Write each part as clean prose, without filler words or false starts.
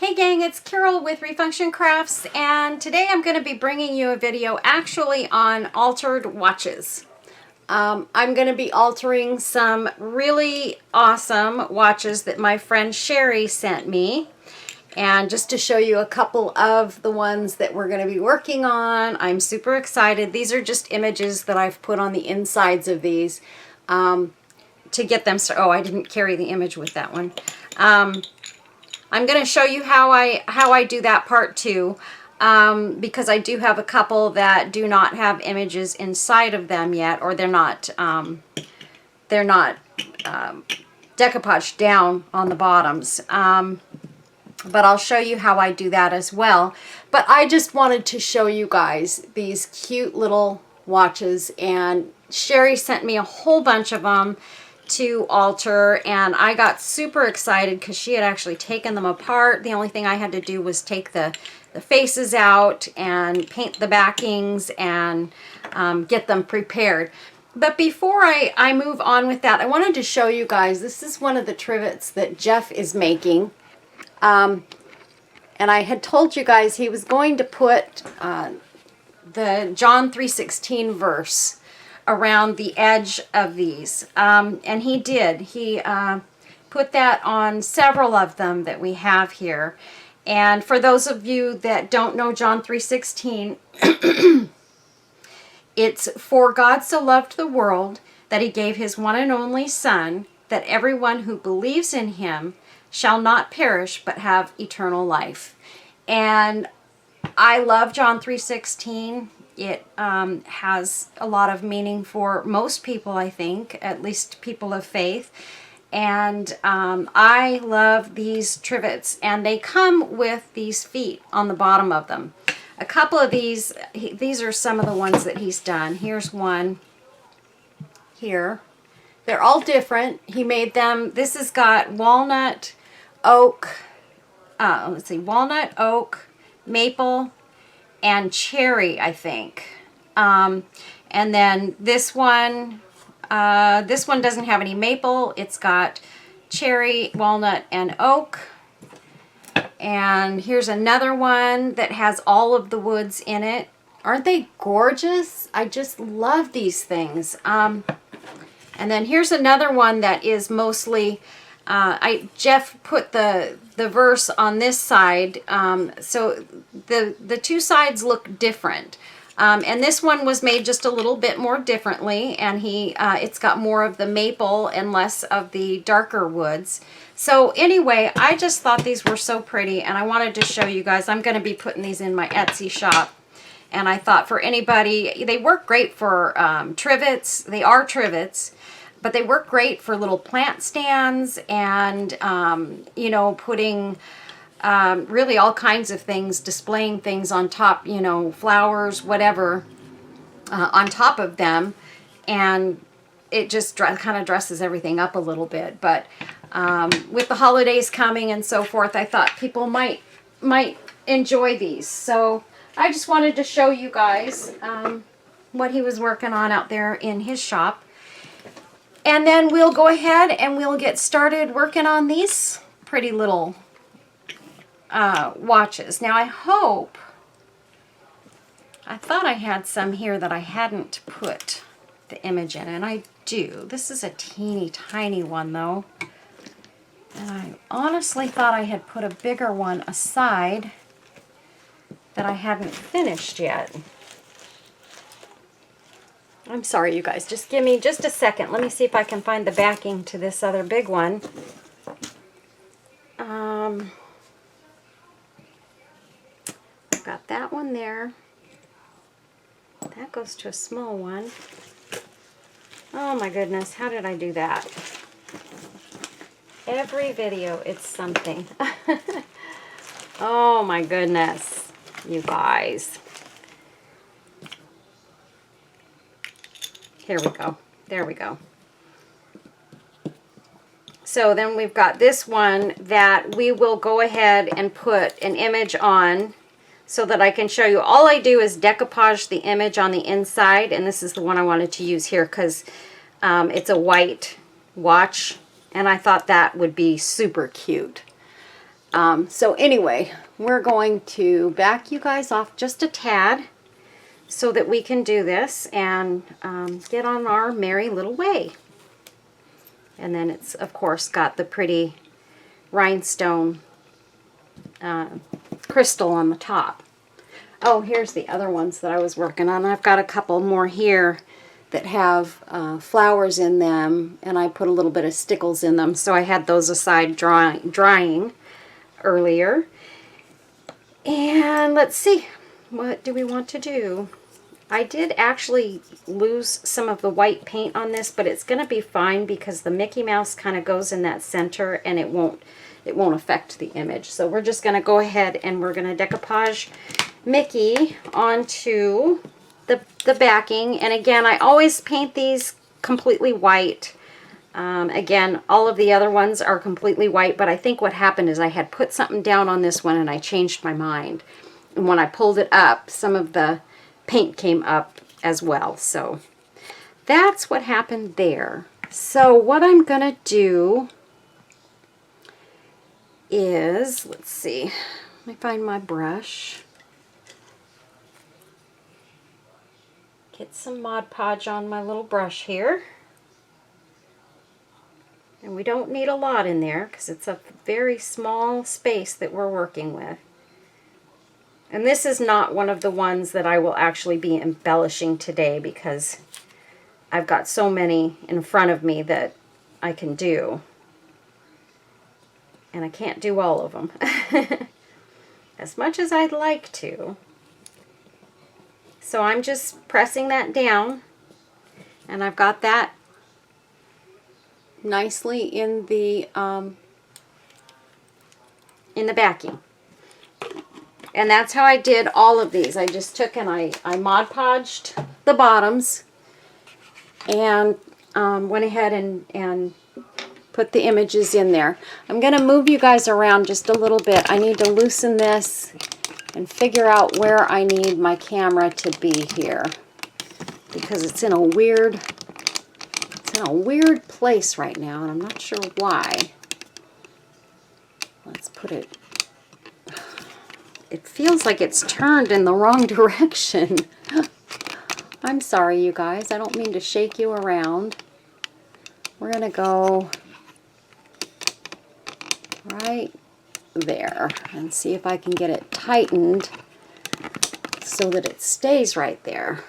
Hey gang, it's Carol with Refunction Crafts, and today I'm going to be bringing you a video actually on altered watches. I'm going to be altering some really awesome watches that my friend Sherry sent me. And just to show you a couple of the ones that we're going to be working on, I'm super excited. These are just images that I've put on the insides of these to get them started. Oh, I didn't carry the image with that one. I'm going to show you how I do that part too, because I do have a couple that do not have images inside of them yet, or they're not decoupaged down on the bottoms. But I'll show you how I do that as well. But I just wanted to show you guys these cute little watches, and Sherry sent me a whole bunch of them to alter, and I got super excited because she had actually taken them apart. The only thing I had to do was take the faces out and paint the backings and get them prepared. But before I move on with that, I wanted to show you guys, this is one of the trivets that Jeff is making. And I had told you guys he was going to put the John 3:16 verse around the edge of these, and he did. He put that on several of them that we have here. And for those of you that don't know John 3:16, it's, "For God so loved the world that he gave his one and only Son, that everyone who believes in him shall not perish but have eternal life." And I love John 3:16. It has a lot of meaning for most people, I think, at least people of faith. And I love these trivets, and they come with these feet on the bottom of them. A couple of these are some of the ones that he's done. Here's one here. They're all different. He made them. This has got walnut, oak, let's see, walnut, oak, maple, and cherry, I think. And then this one doesn't have any maple. It's got cherry, walnut, and oak. And here's another one that has all of the woods in it. Aren't they gorgeous? I just love these things. And then here's another one that is mostly, Jeff put the verse on this side, so the two sides look different. And this one was made just a little bit more differently, and it's got more of the maple and less of the darker woods. So anyway, I just thought these were so pretty, and I wanted to show you guys. I'm going to be putting these in my Etsy shop. And I thought for anybody, they work great for trivets. They are trivets, but they work great for little plant stands and, you know, putting really all kinds of things, displaying things on top, you know, flowers, whatever, on top of them. And it just kind of dresses everything up a little bit. But with the holidays coming and so forth, I thought people might enjoy these. So I just wanted to show you guys what he was working on out there in his shop. And then we'll go ahead and we'll get started working on these pretty little watches. Now I thought I had some here that I hadn't put the image in, and I do. This is a teeny tiny one though. And I honestly thought I had put a bigger one aside that I hadn't finished yet. I'm sorry, you guys. Just give me just a second. Let me see if I can find the backing to this other big one. I've got that one there. That goes to a small one. Oh my goodness, how did I do that? Every video, it's something. Oh my goodness, you guys. Here we go. There we go. So then we've got this one that we will go ahead and put an image on so that I can show you. All I do is decoupage the image on the inside, and this is the one I wanted to use here because it's a white watch, and I thought that would be super cute. So anyway, we're going to back you guys off just a tad so that we can do this and get on our merry little way. And then it's, of course, got the pretty rhinestone crystal on the top. Oh, here's the other ones that I was working on. I've got a couple more here that have flowers in them, and I put a little bit of stickles in them, so I had those aside drying earlier. And let's see, what do we want to do? I did actually lose some of the white paint on this, but it's going to be fine because the Mickey Mouse kind of goes in that center, and it won't affect the image. So we're just going to go ahead and we're going to decoupage Mickey onto the backing. And again, I always paint these completely white. Again, all of the other ones are completely white, but I think what happened is I had put something down on this one and I changed my mind. And when I pulled it up, some of the paint came up as well. So that's what happened there. So what I'm going to do is, let's see, let me find my brush. Get some Mod Podge on my little brush here. And we don't need a lot in there because it's a very small space that we're working with. And this is not one of the ones that I will actually be embellishing today because I've got so many in front of me that I can do. And I can't do all of them as much as I'd like to. So I'm just pressing that down, and I've got that nicely in the backing. And that's how I did all of these. I just took and I Mod Podged the bottoms and went ahead and put the images in there. I'm going to move you guys around just a little bit. I need to loosen this and figure out where I need my camera to be here because it's in a weird place right now, and I'm not sure why. Let's put it. It feels like it's turned in the wrong direction. I'm sorry, you guys. I don't mean to shake you around. We're going to go right there and see if I can get it tightened so that it stays right there.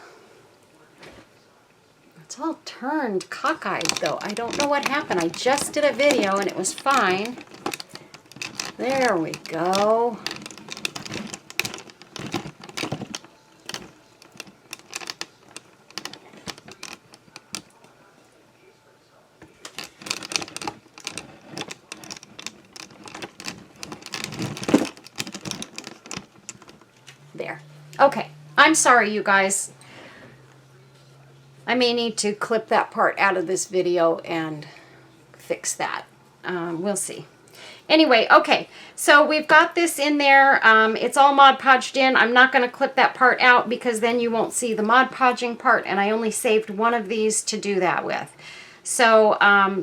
It's all turned cockeyed though. I don't know what happened. I just did a video and it was fine. There we go. There. Okay. I'm sorry, you guys. I may need to clip that part out of this video and fix that. We'll see. Anyway, okay. So we've got this in there. It's all Mod Podged in. I'm not going to clip that part out because then you won't see the Mod Podging part, and I only saved one of these to do that with. So,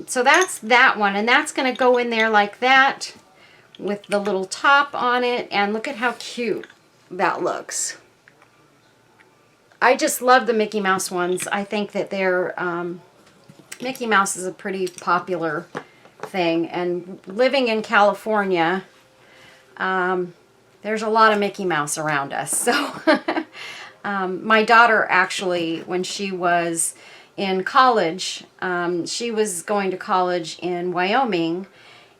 so that's that one, and that's going to go in there like that with the little top on it, and look at how cute that looks. I just love the Mickey Mouse ones. I think that they're, Mickey Mouse is a pretty popular thing, and living in California, there's a lot of Mickey Mouse around us. So my daughter actually, when she was in college, she was going to college in Wyoming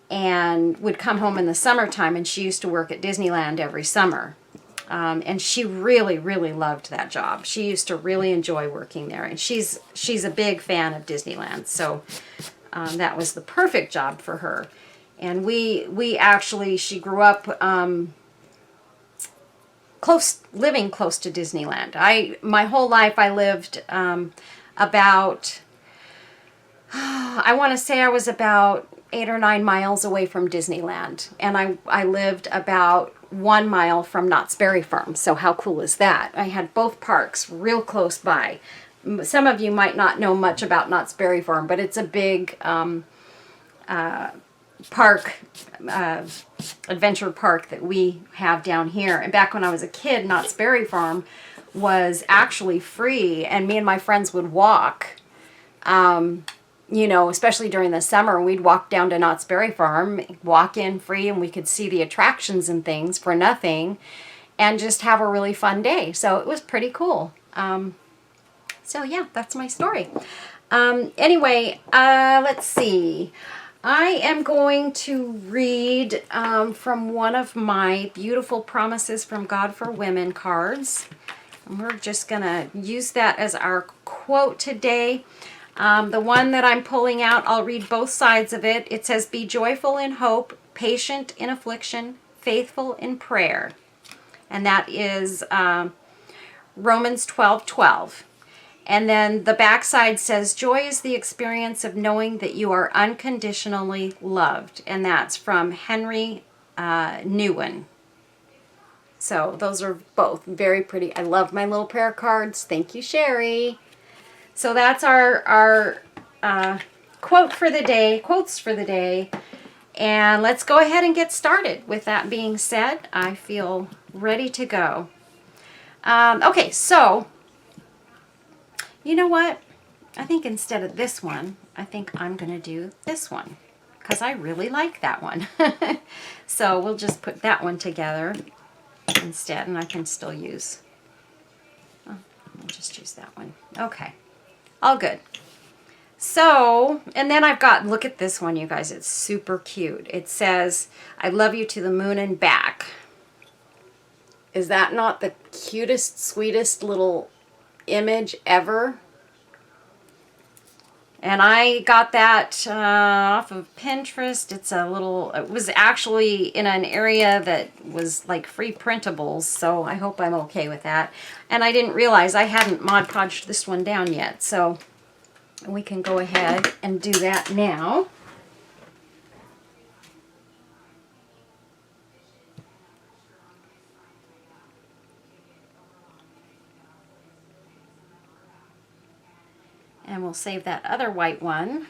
and would come home in the summertime, and she used to work at Disneyland every summer. And she really, really loved that job. She used to really enjoy working there, and she's a big fan of Disneyland. So that was the perfect job for her. And we actually, she grew up living close to Disneyland. My whole life I lived about, I want to say I was about 8 or 9 miles away from Disneyland, and I lived about 1 mile from Knott's Berry Farm. So how cool is that? I had both parks real close by. Some of you might not know much about Knott's Berry Farm, but it's a big, park, adventure park that we have down here. And back when I was a kid, Knott's Berry Farm was actually free, and me and my friends would walk, you know, especially during the summer. We'd walk down to Knott's Berry Farm, walk in free, and we could see the attractions and things for nothing and just have a really fun day. So it was pretty cool. So yeah, that's my story. Anyway, let's see. I am going to read from one of my beautiful Promises from God for Women cards. And we're just going to use that as our quote today. The one that I'm pulling out, I'll read both sides of it. It says, "Be joyful in hope, patient in affliction, faithful in prayer." And that is Romans 12:12. And then the back side says, "Joy is the experience of knowing that you are unconditionally loved." And that's from Henry Newen. So those are both very pretty. I love my little prayer cards. Thank you, Sherry. So that's our quote for the day, quotes for the day. And let's go ahead and get started. With that being said, I feel ready to go. Okay, so you know what? I think instead of this one, I think I'm going to do this one because I really like that one. So we'll just put that one together instead, and I can still use, I'll just use that one. Okay, all good. So, and then I've got, look at this one, you guys. It's super cute. It says, "I love you to the moon and back." Is that not the cutest, sweetest little image ever? And I got that off of Pinterest. It's a little, it was actually in an area that was like free printables, so I hope I'm okay with that. And I didn't realize I hadn't Mod Podged this one down yet, so we can go ahead and do that now. And we'll save that other white one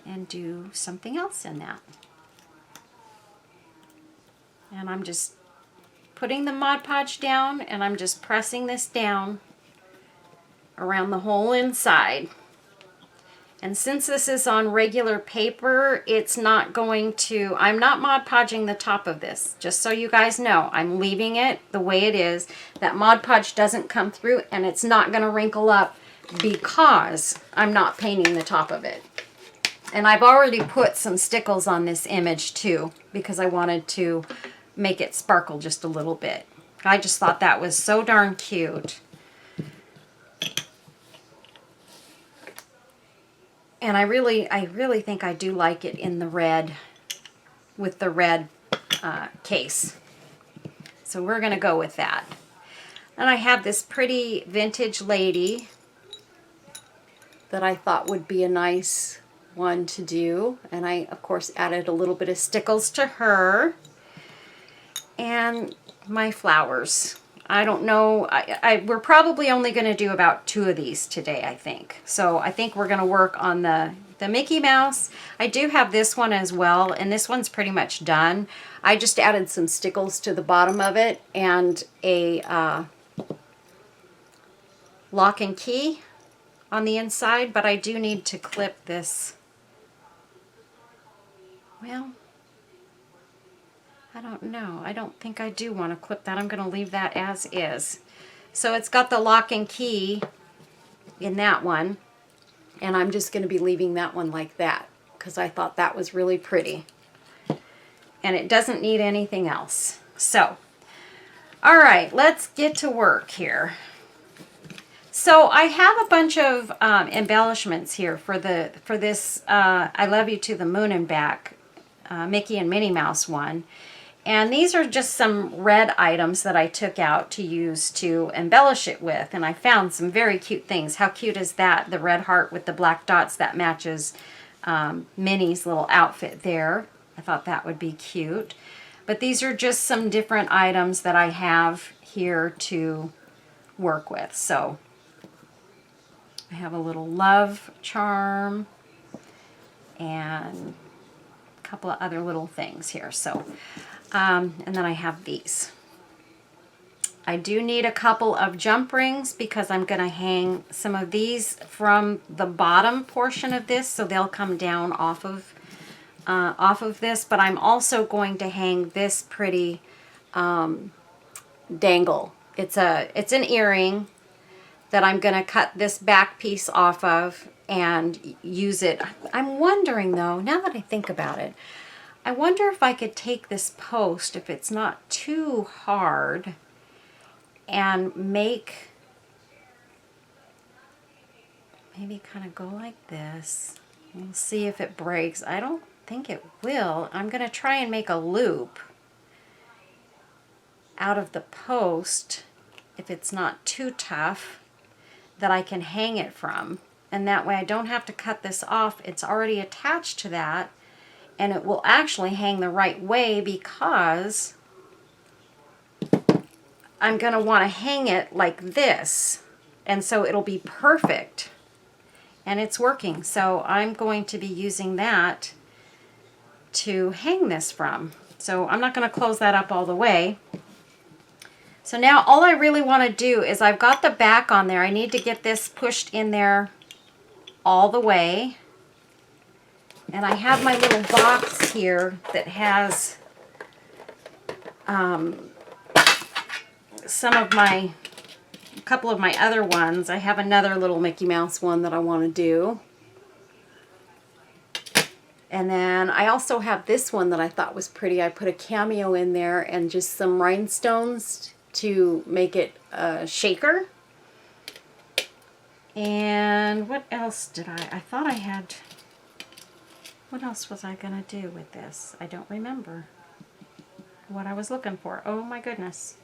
and do something else in that. And I'm just putting the Mod Podge down, and I'm just pressing this down around the whole inside. And since this is on regular paper, it's not going to, I'm not Mod Podging the top of this. Just so you guys know, I'm leaving it the way it is. That Mod Podge doesn't come through, and it's not going to wrinkle up because I'm not painting the top of it. And I've already put some stickles on this image too, because I wanted to make it sparkle just a little bit. I just thought that was so darn cute. And I really think I do like it in the red, with the red case. So we're going to go with that. And I have this pretty vintage lady that I thought would be a nice one to do. And I, of course, added a little bit of stickles to her. And my flowers. I don't know. We're probably only going to do about 2 of these today, I think. So I think we're going to work on the Mickey Mouse. I do have this one as well, and this one's pretty much done. I just added some stickles to the bottom of it and a lock and key on the inside, but I do need to clip this. Well, I don't know. I don't think I do want to clip that. I'm going to leave that as is. So it's got the lock and key in that one, and I'm just going to be leaving that one like that because I thought that was really pretty. And it doesn't need anything else. So, all right, let's get to work here. So I have a bunch of embellishments here for this I Love You to the Moon and Back Mickey and Minnie Mouse one. And these are just some red items that I took out to use to embellish it with. And I found some very cute things. How cute is that? The red heart with the black dots, that matches Minnie's little outfit there. I thought that would be cute. But these are just some different items that I have here to work with. So I have a little love charm and couple of other little things here. So, and then I have these. I do need a couple of jump rings because I'm going to hang some of these from the bottom portion of this, so they'll come down off of this. But I'm also going to hang this pretty dangle. It's an earring that I'm going to cut this back piece off of and use it. I'm wondering though, now that I think about it, I wonder if I could take this post, if it's not too hard, and make, maybe kind of go like this. We'll see if it breaks. I don't think it will. I'm going to try and make a loop out of the post, if it's not too tough, that I can hang it from. And that way I don't have to cut this off. It's already attached to that, and it will actually hang the right way because I'm going to want to hang it like this, and so it'll be perfect. And it's working, so I'm going to be using that to hang this from. So I'm not going to close that up all the way. So now all I really want to do is, I've got the back on there. I need to get this pushed in there all the way. And I have my little box here that has a couple of my other ones. I have another little Mickey Mouse one that I want to do. And then I also have this one that I thought was pretty. I put a cameo in there and just some rhinestones to make it a shaker. And what else did I thought I had, what else was I going to do with this? I don't remember what I was looking for. Oh my goodness.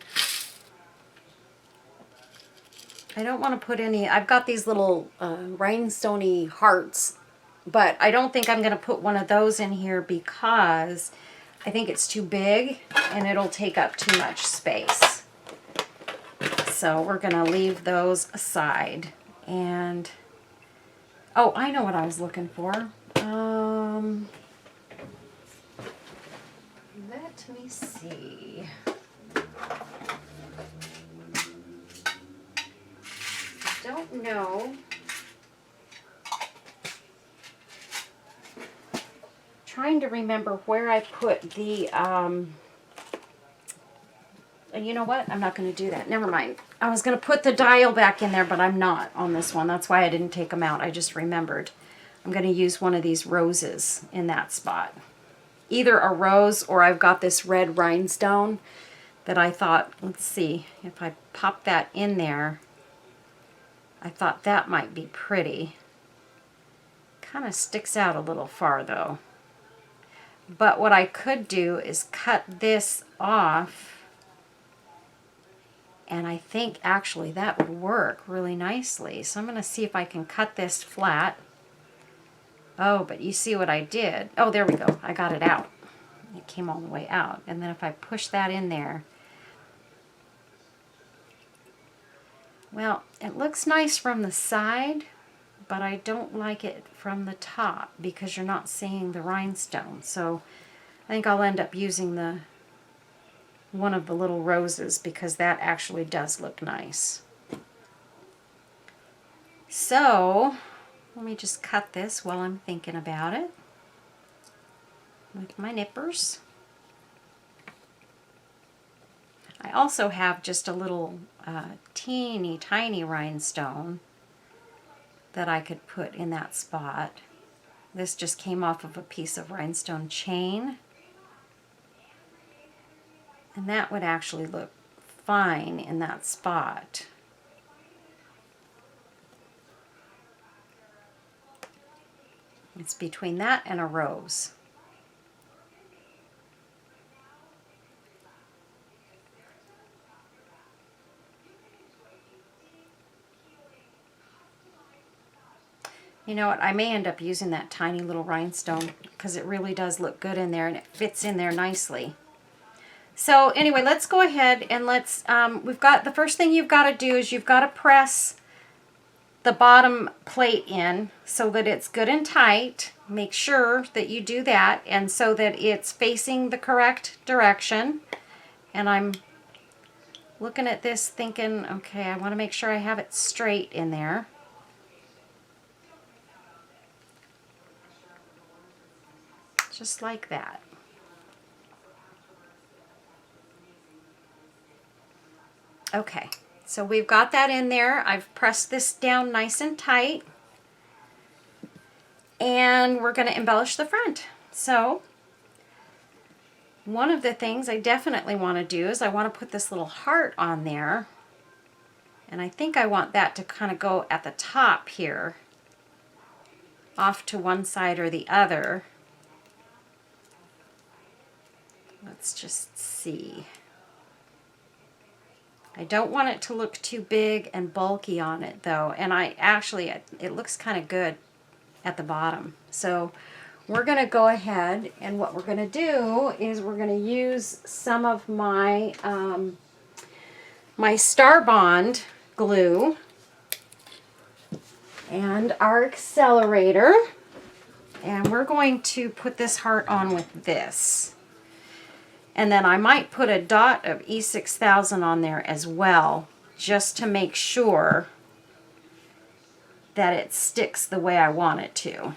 I don't want to put any, I've got these little rhinestoney hearts, but I don't think I'm going to put one of those in here because I think it's too big and it'll take up too much space. So we're going to leave those aside. And, oh, I know what I was looking for. Let me see. I don't know. Trying to remember where I put the, you know what? I'm not going to do that. Never mind. I was going to put the dial back in there, but I'm not on this one. That's why I didn't take them out. I just remembered. I'm going to use one of these roses in that spot. Either a rose, or I've got this red rhinestone that I thought, let's see, if I pop that in there, I thought that might be pretty. Kind of sticks out a little far though. But what I could do is cut this off, and I think actually that would work really nicely. So I'm going to see if I can cut this flat. Oh, but you see what I did? Oh, there we go. I got it out. It came all the way out. And then if I push that in there, well, it looks nice from the side, but I don't like it from the top because you're not seeing the rhinestone. So I think I'll end up using one of the little roses because that actually does look nice. So let me just cut this while I'm thinking about it with my nippers. I also have just a little teeny tiny rhinestone that I could put in that spot. This just came off of a piece of rhinestone chain. And that would actually look fine in that spot. It's between that and a rose. You know what, I may end up using that tiny little rhinestone because it really does look good in there and it fits in there nicely. So anyway, let's go ahead and let's, we've got, the first thing you've got to do is you've got to press the bottom plate in so that it's good and tight. make sure that you do that, and so that it's facing the correct direction. And I'm looking at this thinking, okay, I want to make sure I have it straight in there. Just like that. Okay, so we've got that in there. I've pressed this down nice and tight. And we're going to embellish the front. So one of the things I definitely want to do is I want to put this little heart on there. And I think I want that to kind of go at the top here, off to one side or the other. Let's just see. I don't want it to look too big and bulky on it though. And it looks kind of good at the bottom. So we're going to go ahead, and what we're going to do is we're going to use some of my my Star Bond glue and our accelerator, and we're going to put this heart on with this. And then I might put a dot of E6000 on there as well, just to make sure that it sticks the way I want it to.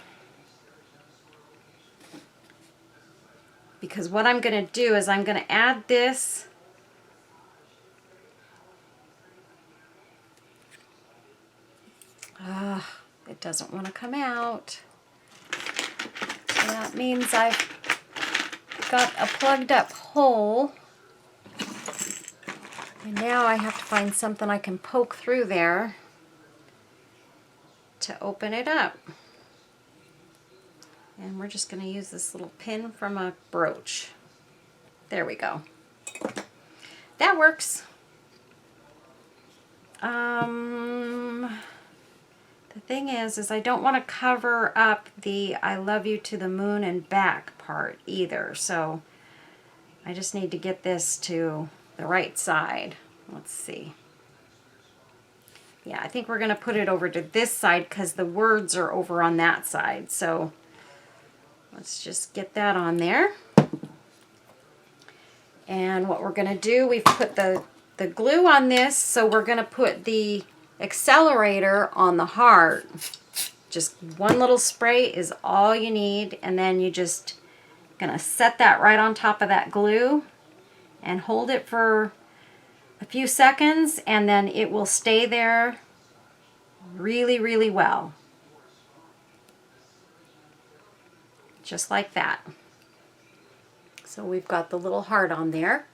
Because what I'm going to do is I'm going to add this it doesn't want to come out. So that means I've got a plugged up hole. And now I have to find something I can poke through there to open it up. And we're just going to use this little pin from a brooch. There we go. That works. The thing is I don't want to cover up the I love you to the moon and back part either. So I just need to get this to the right side. Let's see. Yeah, I think we're going to put it over to this side because the words are over on that side. So let's just get that on there. And what we're going to do, we've put the glue on this, so we're going to put the accelerator on the heart. Just one little spray is all you need, and then you just going to set that right on top of that glue and hold it for a few seconds, and then it will stay there really, really well. Just like that. So we've got the little heart on there.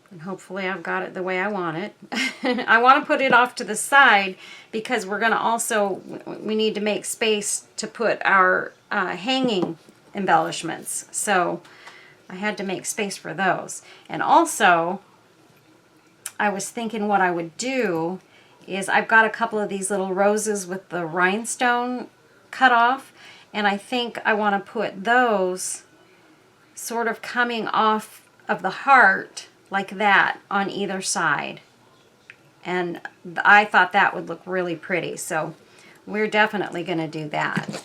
And hopefully I've got it the way I want it. I want to put it off to the side because we're going to we need to make space to put our hanging embellishments. So I had to make space for those. And also, I was thinking what I would do is I've got a couple of these little roses with the rhinestone cut off. And I think I want to put those sort of coming off of the heart like that on either side. And I thought that would look really pretty. So we're definitely going to do that.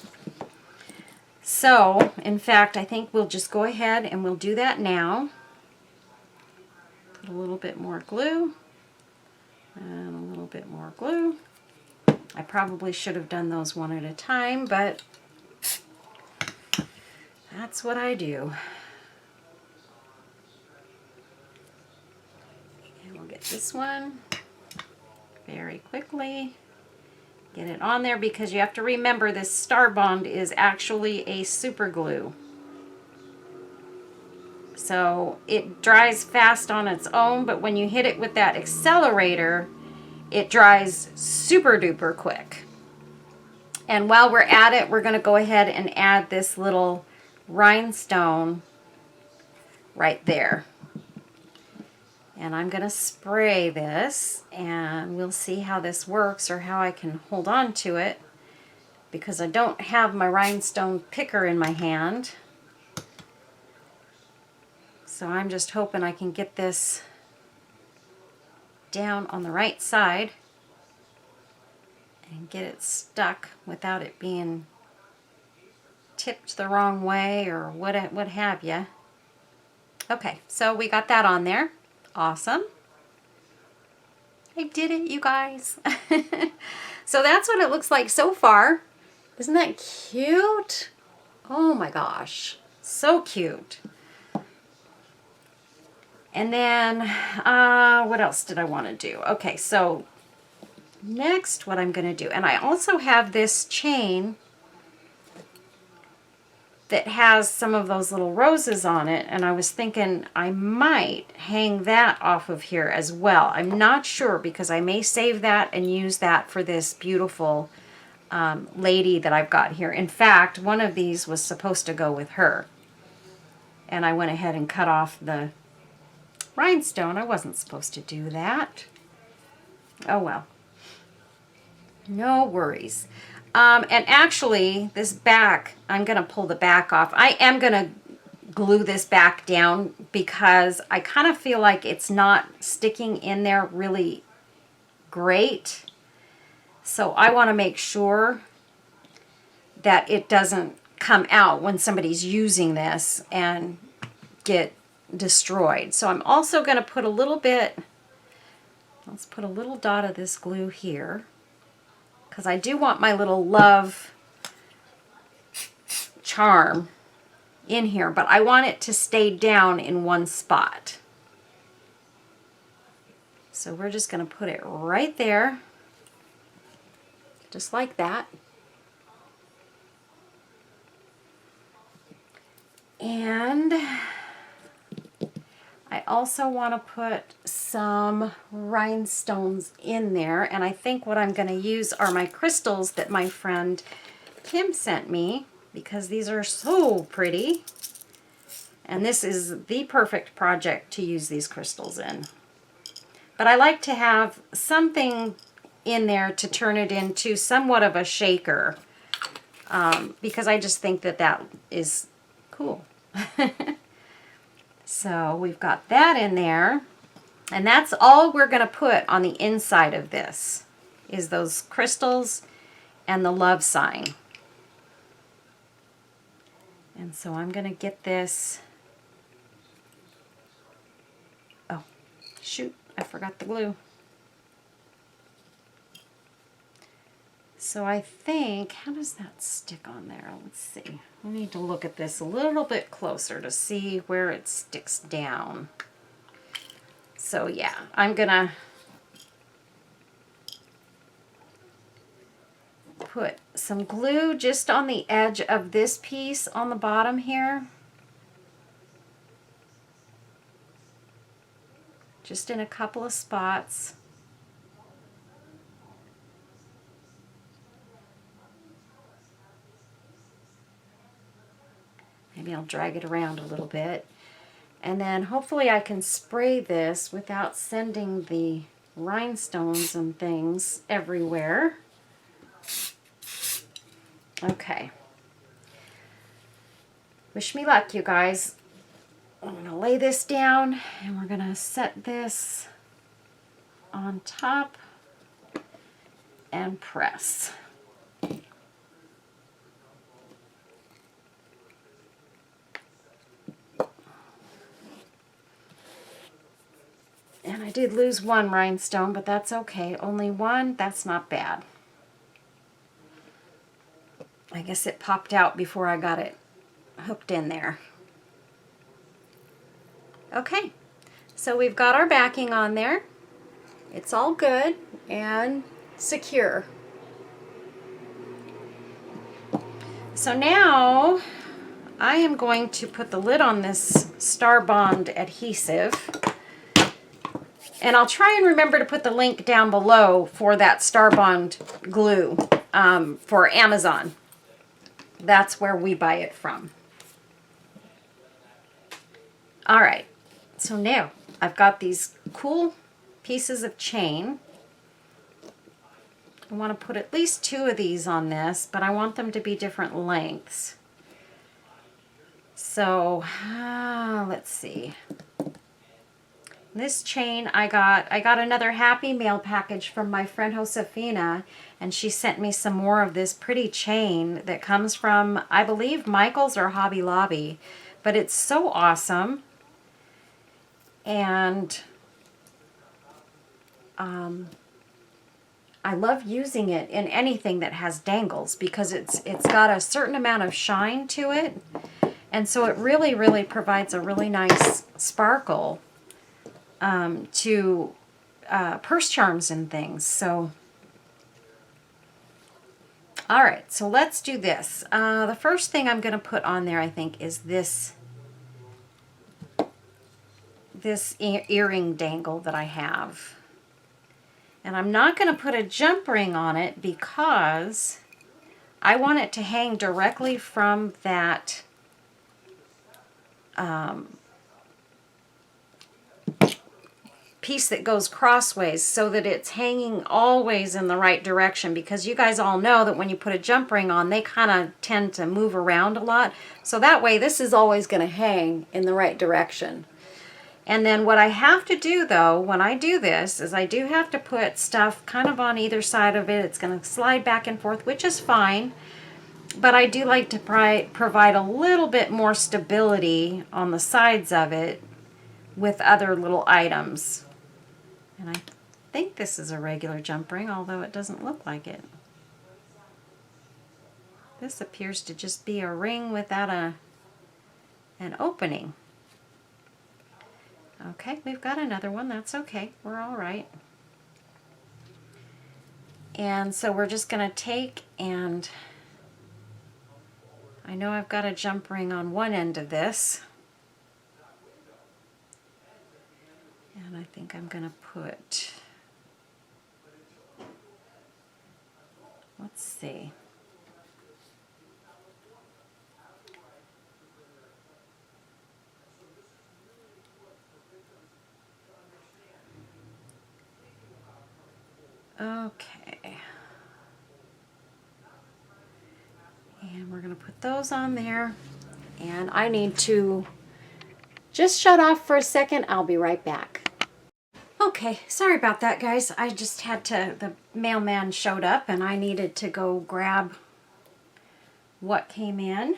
So, in fact, I think we'll just go ahead and we'll do that now. Put a little bit more glue. And a little bit more glue. I probably should have done those one at a time, but that's what I do. And we'll get this one very quickly. Get it on there because you have to remember this Star Bond is actually a super glue. So it dries fast on its own, but when you hit it with that accelerator, it dries super duper quick. And while we're at it, we're going to go ahead and add this little rhinestone right there. And I'm going to spray this, and we'll see how this works or how I can hold on to it because I don't have my rhinestone picker in my hand. So I'm just hoping I can get this down on the right side and get it stuck without it being tipped the wrong way or what have you. Okay, so we got that on there. Awesome. I did it, you guys. So that's what it looks like so far. Isn't that cute? Oh my gosh, so cute. And then, what else did I want to do? Okay, so next what I'm going to do, and I also have this chain that has some of those little roses on it, and I was thinking I might hang that off of here as well. I'm not sure because I may save that and use that for this beautiful lady that I've got here. In fact, one of these was supposed to go with her, and I went ahead and cut off the rhinestone. I wasn't supposed to do that. Oh well. No worries. And actually, this back, I'm going to pull the back off. I am going to glue this back down because I kind of feel like it's not sticking in there really great. So I want to make sure that it doesn't come out when somebody's using this and get destroyed. So I'm also going to put a little bit, let's put a little dot of this glue here, because I do want my little love charm in here, but I want it to stay down in one spot. So we're just going to put it right there, just like that. And I also want to put some rhinestones in there, and I think what I'm going to use are my crystals that my friend Kim sent me, because these are so pretty. And this is the perfect project to use these crystals in. But I like to have something in there to turn it into somewhat of a shaker, because I just think that that is cool. So we've got that in there, and that's all we're going to put on the inside of this, is those crystals and the love sign. And so I'm going to get this, oh shoot, I forgot the glue. So I think, how does that stick on there? Let's see. We need to look at this a little bit closer to see where it sticks down. So yeah, I'm gonna put some glue just on the edge of this piece on the bottom here. Just in a couple of spots. Maybe I'll drag it around a little bit. And then hopefully I can spray this without sending the rhinestones and things everywhere. Okay. Wish me luck, you guys. I'm going to lay this down and we're going to set this on top and press. And I did lose one rhinestone, but that's okay. Only one, that's not bad. I guess it popped out before I got it hooked in there. Okay, so we've got our backing on there. It's all good and secure. So now I am going to put the lid on this Star Bond adhesive. And I'll try and remember to put the link down below for that Star Bond glue for Amazon. That's where we buy it from. All right, so now I've got these cool pieces of chain. I want to put at least 2 of these on this, but I want them to be different lengths. So let's see. This chain I got another Happy Mail package from my friend Josefina, and she sent me some more of this pretty chain that comes from, I believe, Michael's or Hobby Lobby. But it's so awesome. And I love using it in anything that has dangles because it's got a certain amount of shine to it. And so it really, really provides a really nice sparkle to purse charms and things. So, all right, so let's do this. The first thing I'm going to put on there, I think, is this earring dangle that I have. And I'm not going to put a jump ring on it because I want it to hang directly from that piece that goes crossways, so that it's hanging always in the right direction, because you guys all know that when you put a jump ring on, they kind of tend to move around a lot. So that way this is always going to hang in the right direction. And then what I have to do though when I do this is I do have to put stuff kind of on either side of it. It's going to slide back and forth, which is fine, but I do like to provide a little bit more stability on the sides of it with other little items. And I think this is a regular jump ring, although it doesn't look like it. This appears to just be a ring without an opening. Okay, we've got another one. That's okay. We're all right. And so we're just going to take, and I know I've got a jump ring on one end of this. And I think I'm going to put, let's see. Okay. And we're going to put those on there. And I need to just shut off for a second. I'll be right back. Okay, sorry about that, guys. I just had to, the mailman showed up and I needed to go grab what came in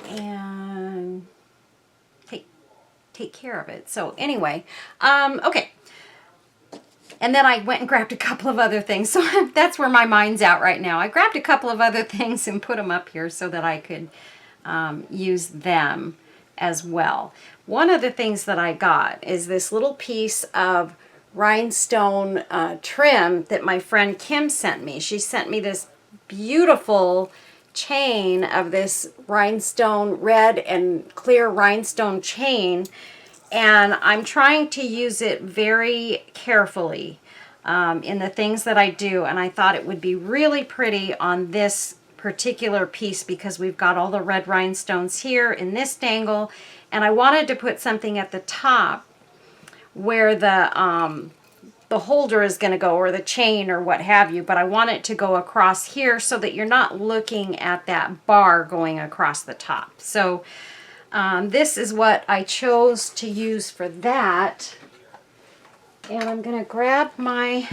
and take care of it. So anyway, okay. And then I went and grabbed a couple of other things. So that's where my mind's at right now. I grabbed a couple of other things and put them up here so that I could use them as well. One of the things that I got is this little piece of rhinestone trim that my friend Kim sent me. She sent me this beautiful chain of this rhinestone, red and clear rhinestone chain, and I'm trying to use it very carefully in the things that I do, and I thought it would be really pretty on this particular piece because we've got all the red rhinestones here in this dangle, and I wanted to put something at the top where the holder is going to go, or the chain or what have you, but I want it to go across here so that you're not looking at that bar going across the top. So this is what I chose to use for that. And I'm going to grab my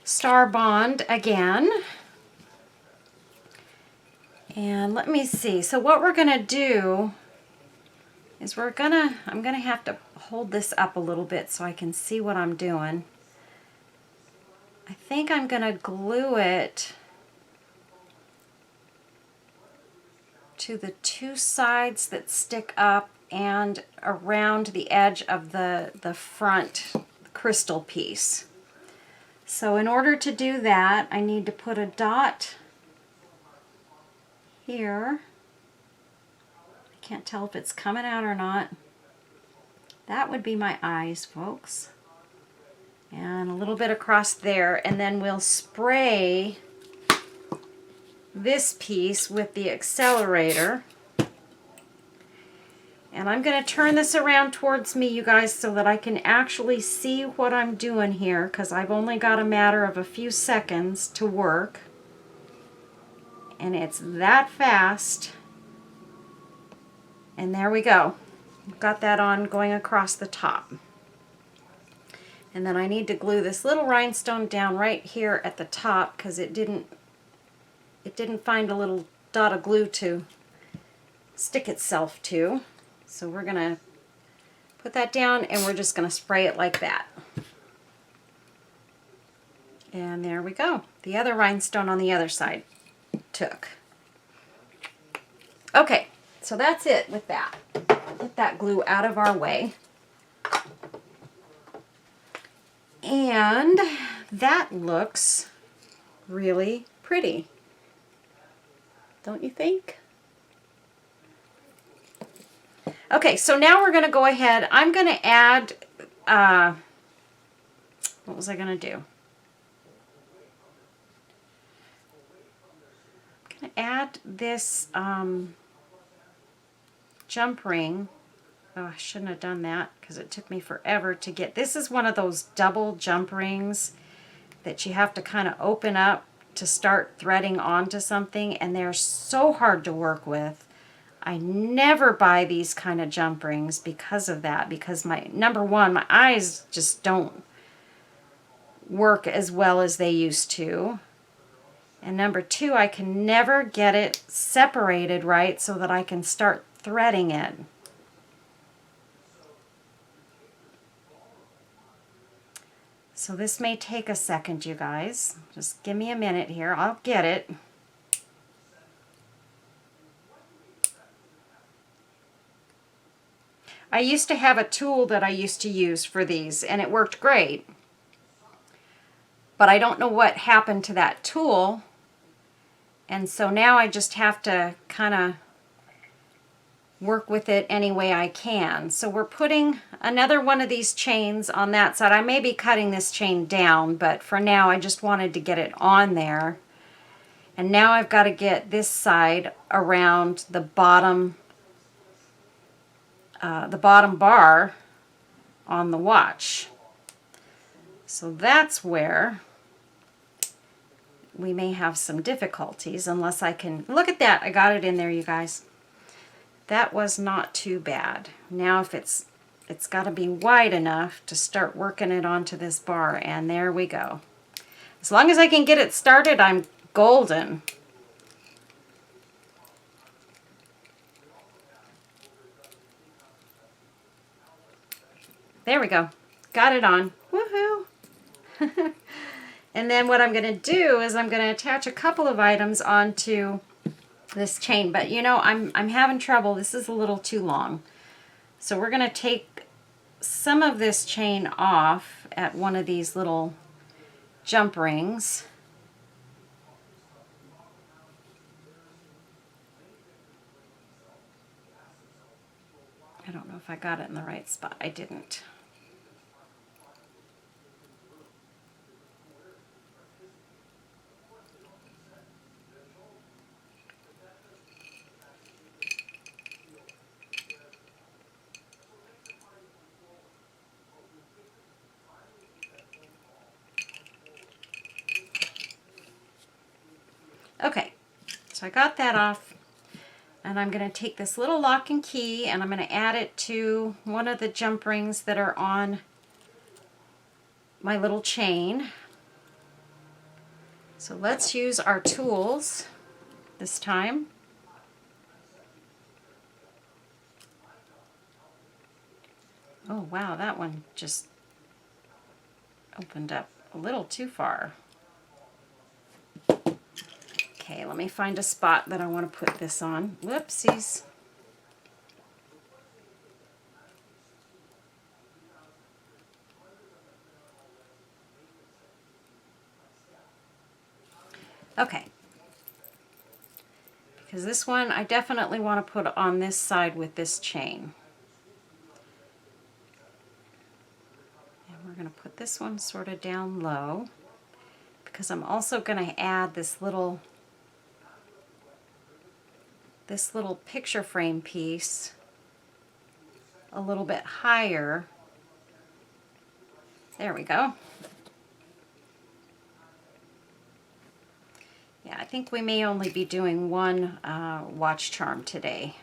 Star Bond again. And let me see. So what we're going to do is I'm going to have to hold this up a little bit so I can see what I'm doing. I think I'm going to glue it to the two sides that stick up and around the edge of the front crystal piece. So in order to do that, I need to put a dot here. I can't tell if it's coming out or not. That would be my eyes, folks. And a little bit across there, and then we'll spray this piece with the accelerator. And I'm going to turn this around towards me, you guys, so that I can actually see what I'm doing here, because I've only got a matter of a few seconds to work. And it's that fast. And there we go. Got that on going across the top. And then I need to glue this little rhinestone down right here at the top because it didn't find a little dot of glue to stick itself to. So we're going to put that down and we're just going to spray it like that. And there we go. The other rhinestone on the other side took. Okay, so that's it with that. Get that glue out of our way. And that looks really pretty. Don't you think? Okay, so now we're going to go ahead. I'm going to add, what was I going to do? I'm going to add this jump ring. Oh, I shouldn't have done that because it took me forever to get. This is one of those double jump rings that you have to kind of open up to start threading onto something, and they're so hard to work with. I never buy these kind of jump rings because of that, because number one, my eyes just don't work as well as they used to. And number two, I can never get it separated right so that I can start threading it. So this may take a second, you guys. Just give me a minute here. I'll get it. I used to have a tool that I used to use for these, and it worked great. But I don't know what happened to that tool. And so now I just have to kind of work with it any way I can. So we're putting another one of these chains on that side. I may be cutting this chain down, but for now I just wanted to get it on there. And now I've got to get this side around the bottom bar on the watch. So that's where we may have some difficulties unless I can, look at that, I got it in there, you guys. That was not too bad. Now if it's got to be wide enough to start working it onto this bar, and there we go. As long as I can get it started, I'm golden. There we go. Got it on. Woohoo! And then what I'm going to do is I'm going to attach a couple of items onto this chain, but you know, I'm having trouble. This is a little too long. So we're going to take some of this chain off at one of these little jump rings. I don't know if I got it in the right spot. I didn't. Okay, so I got that off, and I'm going to take this little lock and key and I'm going to add it to one of the jump rings that are on my little chain. So let's use our tools this time. Oh wow, that one just opened up a little too far. Okay, let me find a spot that I want to put this on. Whoopsies. Okay. Because this one I definitely want to put on this side with this chain. And we're going to put this one sort of down low, because I'm also going to add this little picture frame piece a little bit higher. There we go. Yeah, I think we may only be doing one watch charm today.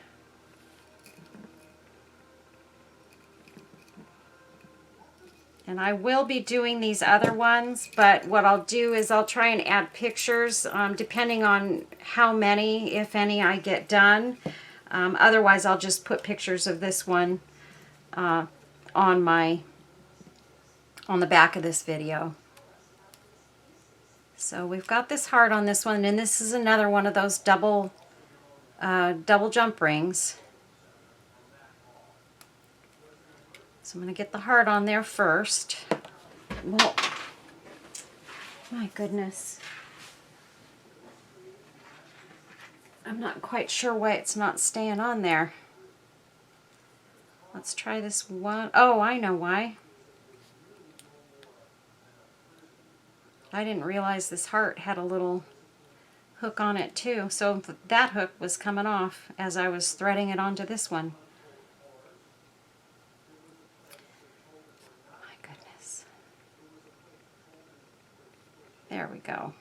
And I will be doing these other ones, but what I'll do is I'll try and add pictures depending on how many, if any, I get done. Otherwise, I'll just put pictures of this one on the back of this video. So we've got this heart on this one, and this is another one of those double jump rings. So I'm going to get the heart on there first. Well, my goodness. I'm not quite sure why it's not staying on there. Let's try this one. Oh, I know why. I didn't realize this heart had a little hook on it too. So that hook was coming off as I was threading it onto this one. My goodness. There we go.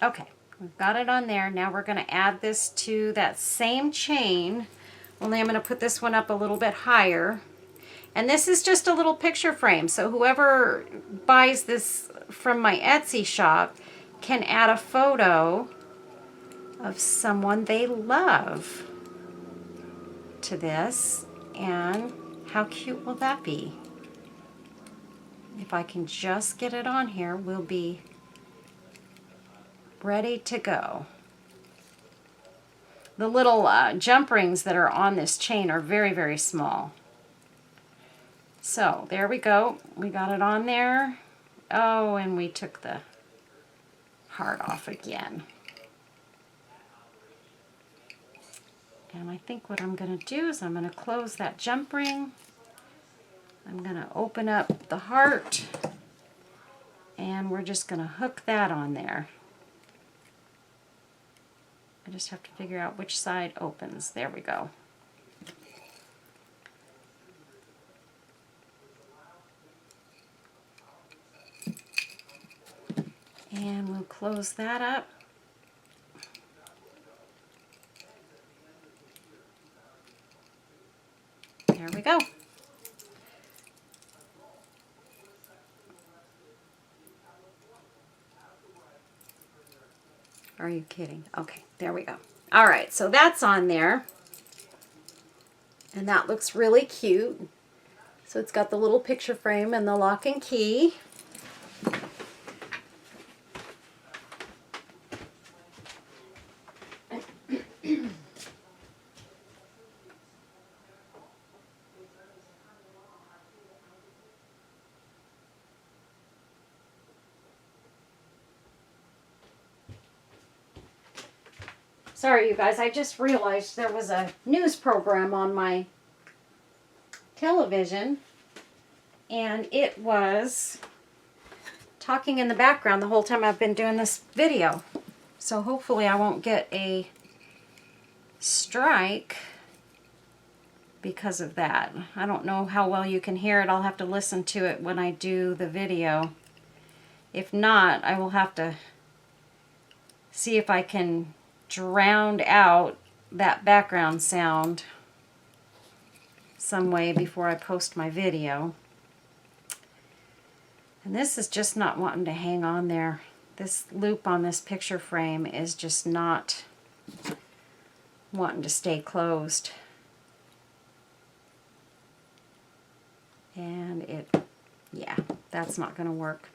Okay, we've got it on there. Now we're going to add this to that same chain, only I'm going to put this one up a little bit higher. And this is just a little picture frame, so whoever buys this from my Etsy shop can add a photo of someone they love to this. And how cute will that be? If I can just get it on here, we'll be ready to go. The little jump rings that are on this chain are very, very small. So there we go. We got it on there. Oh, and we took the heart off again. And I think what I'm going to do is I'm going to close that jump ring. I'm going to open up the heart, and we're just going to hook that on there. I just have to figure out which side opens. There we go. And we'll close that up. There we go. Are you kidding? Okay, there we go. All right, so that's on there. And that looks really cute. So it's got the little picture frame and the lock and key. Sorry, you guys, I just realized there was a news program on my television, and it was talking in the background the whole time I've been doing this video. So hopefully I won't get a strike because of that. I don't know how well you can hear it. I'll have to listen to it when I do the video. If not, I will have to see if I can drown out that background sound some way before I post my video. And this is just not wanting to hang on there. This loop on this picture frame is just not wanting to stay closed. And yeah, that's not going to work.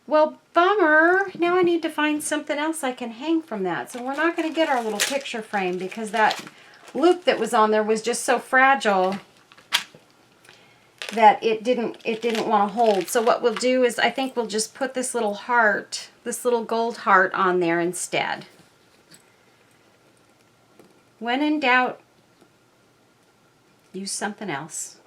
Well, bummer. Now I need to find something else I can hang from that. So we're not going to get our little picture frame because that loop that was on there was just so fragile that it didn't want to hold. So what we'll do is I think we'll just put this little heart, this little gold heart on there instead. When in doubt, use something else.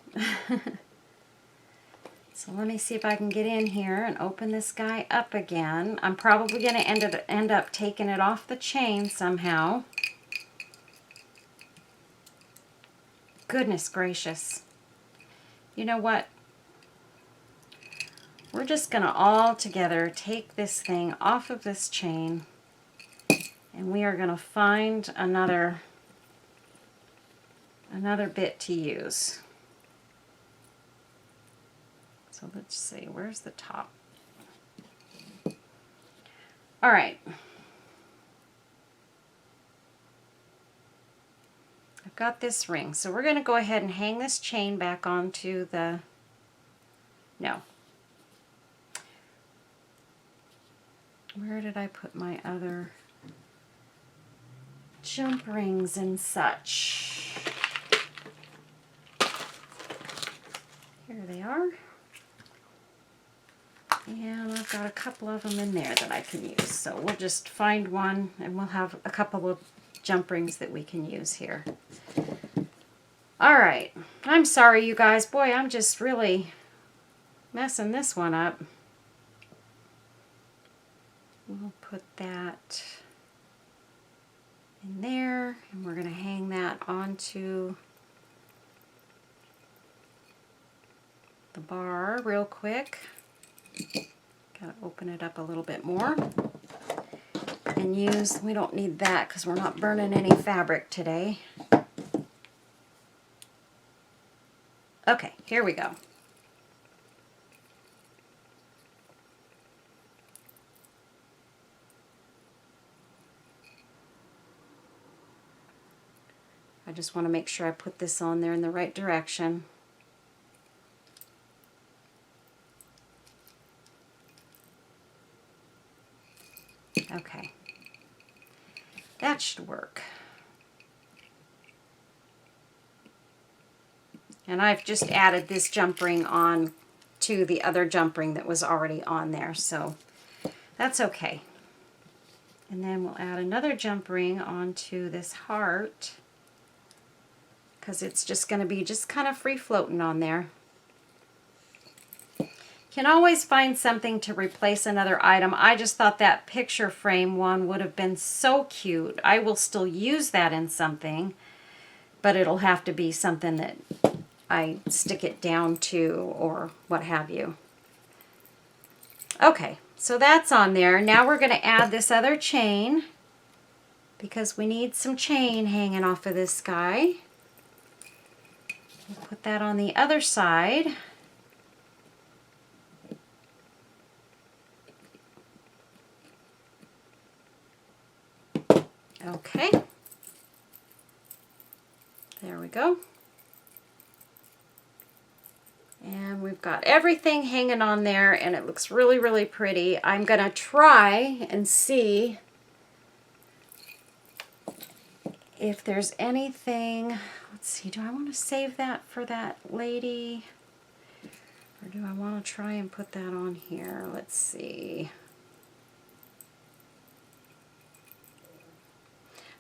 So let me see if I can get in here and open this guy up again. I'm probably going to end up taking it off the chain somehow. Goodness gracious. You know what? We're just going to all together take this thing off of this chain, and we are going to find another another bit to use. So let's see, where's the top? All right. I've got this ring, so we're going to go ahead and hang this chain back onto the, no. Where did I put my other jump rings and such? Here they are. And I've got a couple of them in there that I can use. So we'll just find one and we'll have a couple of jump rings that we can use here. All right. I'm sorry, you guys. Boy, I'm just really messing this one up. We'll put that in there and we're going to hang that onto the bar real quick. Gotta open it up a little bit more and use, we don't need that because we're not burning any fabric today. Okay, here we go. I just want to make sure I put this on there in the right direction. Okay, that should work. And I've just added this jump ring on to the other jump ring that was already on there, so that's okay. And then we'll add another jump ring onto this heart because it's just going to be just kind of free floating on there. Can always find something to replace another item. I just thought that picture frame one would have been so cute. I will still use that in something, but it'll have to be something that I stick it down to or what have you. Okay, so that's on there. Now we're going to add this other chain because we need some chain hanging off of this guy. We'll put that on the other side. Okay, there we go. And we've got everything hanging on there and it looks really, really pretty. I'm going to try and see if there's anything. Let's see, do I want to save that for that lady? Or do I want to try and put that on here? Let's see.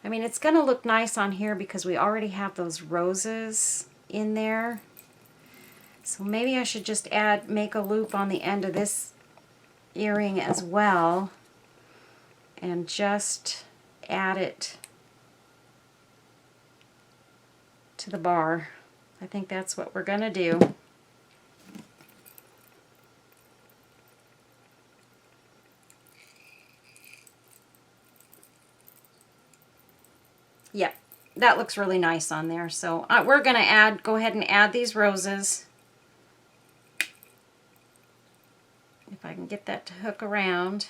I mean, it's going to look nice on here because we already have those roses in there. So maybe I should just make a loop on the end of this earring as well and just add it to the bar. I think that's what we're going to do. Yep, that looks really nice on there. So we're going to go ahead and add these roses. If I can get that to hook around.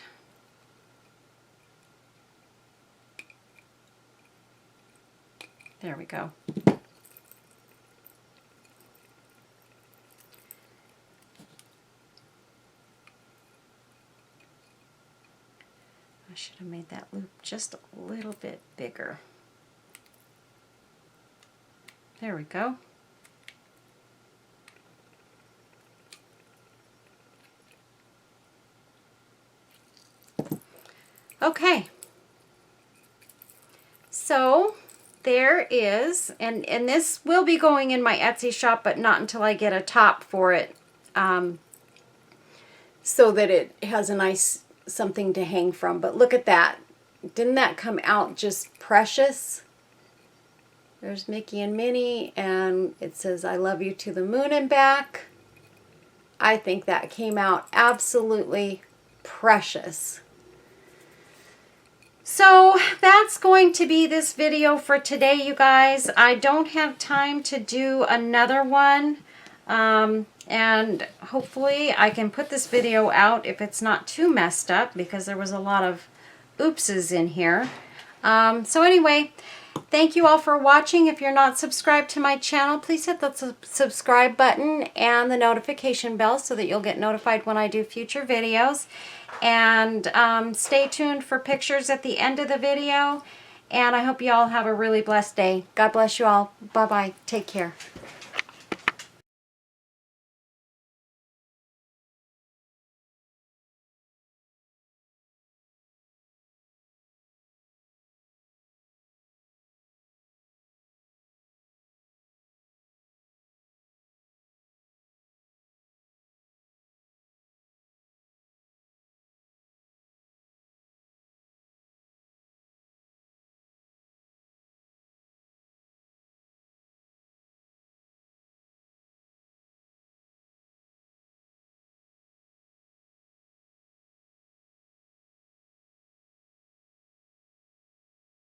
There we go. I should have made that loop just a little bit bigger. There we go. Okay. So there is, and this will be going in my Etsy shop, but not until I get a top for it, so that it has a nice something to hang from. But look at that. Didn't that come out just precious? There's Mickey and Minnie, and it says, "I love you to the moon and back." I think that came out absolutely precious. So that's going to be this video for today, you guys. I don't have time to do another one. And hopefully I can put this video out if it's not too messed up, because there was a lot of oopses in here. So anyway, thank you all for watching. If you're not subscribed to my channel, please hit the subscribe button and the notification bell so that you'll get notified when I do future videos. And stay tuned for pictures at the end of the video. And I hope you all have a really blessed day. God bless you all. Bye-bye. Take care.